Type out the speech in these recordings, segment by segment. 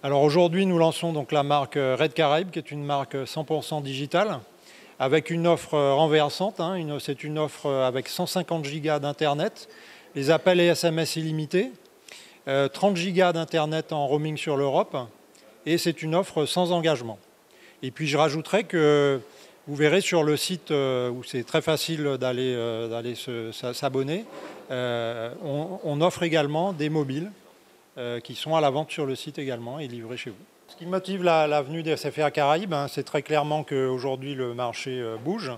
Alors aujourd'hui, nous lançons donc la marque Red Caraïbes, qui est une marque 100% digitale, avec une offre renversante. C'est une offre avec 150 gigas d'Internet, les appels et SMS illimités, 30 gigas d'Internet en roaming sur l'Europe, et c'est une offre sans engagement. Et puis je rajouterai que vous verrez sur le site où c'est très facile d'aller s'abonner, on offre également des mobiles qui sont à la vente sur le site également et livrés chez vous. Ce qui motive la venue des SFR Caraïbes, c'est très clairement qu'aujourd'hui le marché bouge.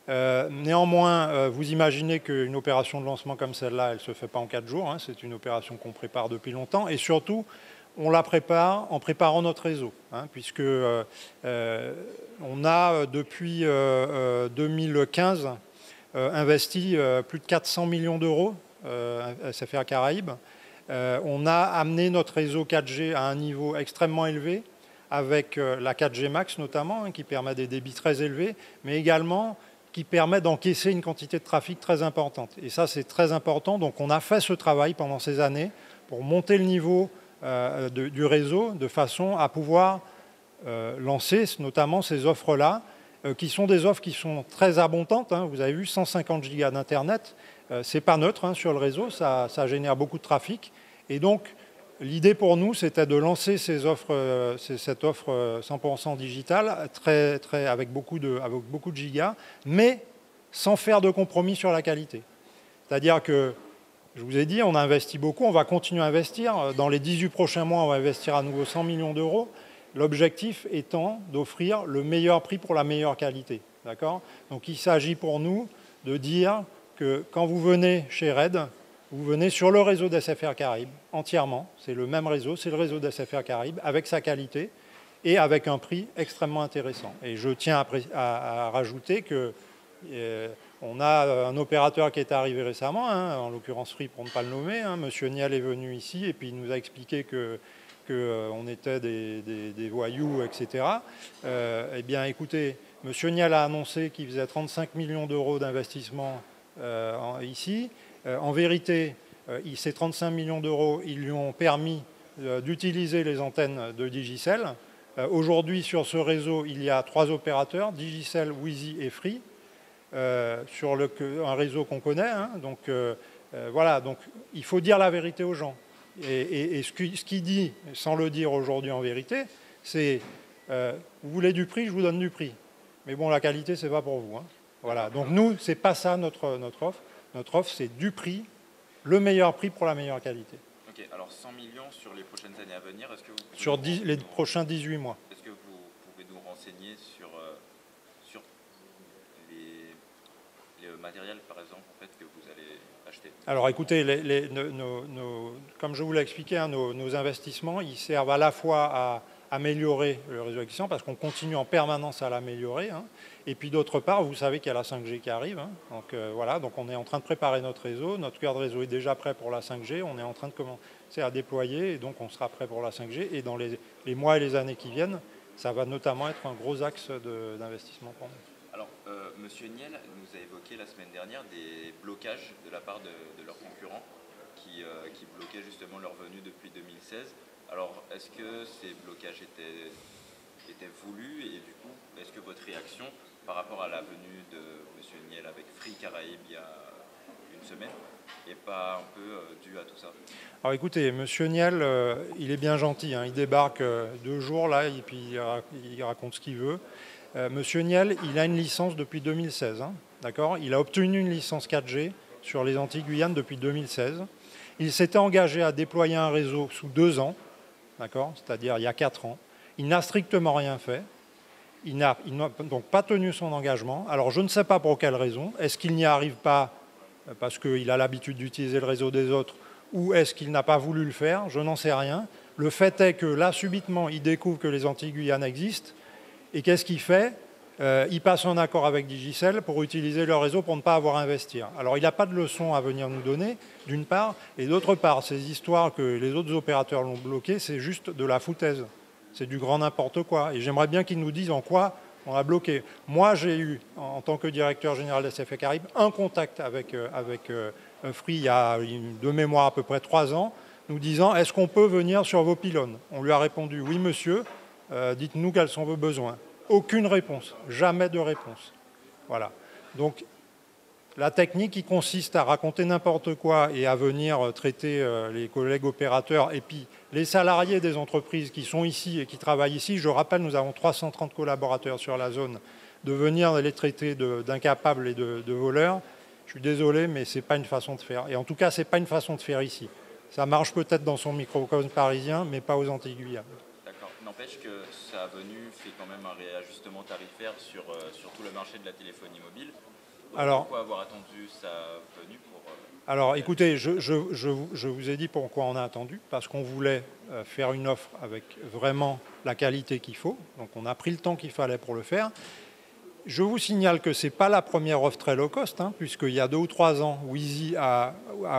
Néanmoins, vous imaginez qu'une opération de lancement comme celle-là, elle ne se fait pas en 4 jours. C'est une opération qu'on prépare depuis longtemps. Et surtout, on la prépare en préparant notre réseau, puisque on a, depuis 2015, investi plus de 400 millions d'euros SFR Caraïbes. On a amené notre réseau 4G à un niveau extrêmement élevé, avec la 4G Max notamment, qui permet des débits très élevés, mais également qui permet d'encaisser une quantité de trafic très importante. Et ça, c'est très important. Donc on a fait ce travail pendant ces années pour monter le niveau du réseau de façon à pouvoir lancer notamment ces offres-là, qui sont des offres qui sont très abondantes. Vous avez vu, 150 gigas d'Internet, c'est pas neutre sur le réseau, ça génère beaucoup de trafic. Et donc, l'idée pour nous, c'était de lancer cette offre 100% digitale, avec beaucoup de gigas, mais sans faire de compromis sur la qualité. C'est-à-dire que, je vous ai dit, on a investi beaucoup, on va continuer à investir. Dans les 18 prochains mois, on va investir à nouveau 100 millions d'euros. L'objectif étant d'offrir le meilleur prix pour la meilleure qualité. D'accord ? Donc il s'agit pour nous de dire que quand vous venez chez Red, vous venez sur le réseau d'SFR Caraïbes entièrement. C'est le même réseau, c'est le réseau d'SFR Caraïbes, avec sa qualité et avec un prix extrêmement intéressant. Et je tiens à rajouter que on a un opérateur qui est arrivé récemment, en l'occurrence Free pour ne pas le nommer. Monsieur Niel est venu ici et puis il nous a expliqué qu'on était des voyous, etc. Eh bien, écoutez, monsieur Niel a annoncé qu'il faisait 35 millions d'euros d'investissement ici. En vérité, ces 35 millions d'euros, ils lui ont permis d'utiliser les antennes de Digicel. Aujourd'hui, sur ce réseau, il y a 3 opérateurs, Digicel, Wizzy et Free. Sur un réseau qu'on connaît. Donc voilà, donc il faut dire la vérité aux gens. Et ce qu'il dit, sans le dire aujourd'hui en vérité, c'est vous voulez du prix, je vous donne du prix. Mais bon, la qualité, c'est pas pour vous. Voilà. Donc nous, c'est pas ça notre offre. Notre offre, c'est du prix, le meilleur prix pour la meilleure qualité. Ok, alors 100 millions sur les prochaines années à venir, est-ce que vous pouvez sur les prochains 18 mois. Est-ce que vous pouvez nous renseigner sur le matériel, par exemple, en fait, que vous allez acheter? Alors écoutez, comme je vous l'ai expliqué, nos investissements, ils servent à la fois à améliorer le réseau existant, parce qu'on continue en permanence à l'améliorer. Et puis d'autre part, vous savez qu'il y a la 5G qui arrive. Donc voilà, donc on est en train de préparer notre réseau. Notre cœur de réseau est déjà prêt pour la 5G. On est en train de commencer à déployer, et donc on sera prêt pour la 5G. Et dans les mois et les années qui viennent, ça va notamment être un gros axe d'investissement pour nous. Alors, monsieur Niel nous a évoqué la semaine dernière des blocages de la part de leurs concurrents qui bloquaient justement leur venue depuis 2016. Alors, est-ce que ces blocages étaient voulus, et du coup, est-ce que votre réaction par rapport à la venue de monsieur Niel avec Free Caraïbes il y a une semaine n'est pas un peu due à tout ça? Alors écoutez, monsieur Niel, il est bien gentil. Il débarque 2 jours là, et puis il raconte ce qu'il veut. Monsieur Niel, il a une licence depuis 2016, d'accord ? Il a obtenu une licence 4G sur les Antilles-Guyane depuis 2016. Il s'était engagé à déployer un réseau sous 2 ans, d'accord ? C'est-à-dire il y a 4 ans. Il n'a strictement rien fait. Il n'a donc pas tenu son engagement. Alors je ne sais pas pour quelle raison. Est-ce qu'il n'y arrive pas parce qu'il a l'habitude d'utiliser le réseau des autres, ou est-ce qu'il n'a pas voulu le faire? Je n'en sais rien. Le fait est que là, subitement, il découvre que les Antilles-Guyane existent. Et qu'est-ce qu'il fait? Il passe un accord avec Digicel pour utiliser leur réseau pour ne pas avoir à investir. Alors il n'a pas de leçon à venir nous donner, d'une part, et d'autre part, ces histoires que les autres opérateurs l'ont bloqué, c'est juste de la foutaise. C'est du grand n'importe quoi. Et j'aimerais bien qu'ils nous disent en quoi on l'a bloqué. Moi, j'ai eu, en tant que directeur général de SFR Caraïbes, un contact avec Free il y a de mémoire à peu près 3 ans, nous disant « Est-ce qu'on peut venir sur vos pylônes ?» On lui a répondu « Oui, monsieur, dites-nous quels sont vos besoins. » Aucune réponse, jamais de réponse. Voilà. Donc, la technique qui consiste à raconter n'importe quoi et à venir traiter les collègues opérateurs et puis les salariés des entreprises qui sont ici et qui travaillent ici, je rappelle, nous avons 330 collaborateurs sur la zone, de venir les traiter d'incapables et de voleurs, je suis désolé, mais ce n'est pas une façon de faire. Et en tout cas, ce n'est pas une façon de faire ici. Ça marche peut-être dans son microcosme parisien, mais pas aux Antilles-Guyane. D'accord. N'empêche que sa venue fait quand même un réajustement tarifaire sur tout le marché de la téléphonie mobile. Alors, pourquoi avoir attendu sa venue pour... Alors, écoutez, je vous ai dit pourquoi on a attendu, parce qu'on voulait faire une offre avec vraiment la qualité qu'il faut. Donc, on a pris le temps qu'il fallait pour le faire. Je vous signale que ce n'est pas la première offre très low cost, puisqu'il y a 2 ou 3 ans, Wizy a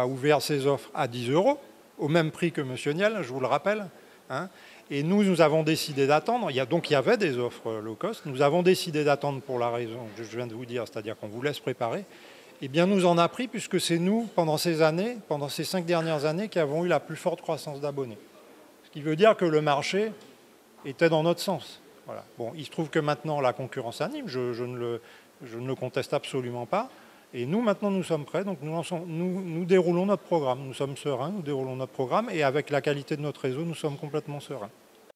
ouvert ses offres à 10 €, au même prix que Monsieur Niel, je vous le rappelle. Et nous avons décidé d'attendre. Donc, il y avait des offres low cost. Nous avons décidé d'attendre pour la raison que je viens de vous dire, c'est-à-dire qu'on vous laisse préparer. Eh bien, nous en a pris, puisque c'est nous, pendant ces 5 dernières années, qui avons eu la plus forte croissance d'abonnés. Ce qui veut dire que le marché était dans notre sens. Voilà. Bon, il se trouve que maintenant, la concurrence anime, je ne le conteste absolument pas. Et nous, maintenant, nous sommes prêts, donc nous déroulons notre programme. Nous sommes sereins, nous déroulons notre programme, et avec la qualité de notre réseau, nous sommes complètement sereins.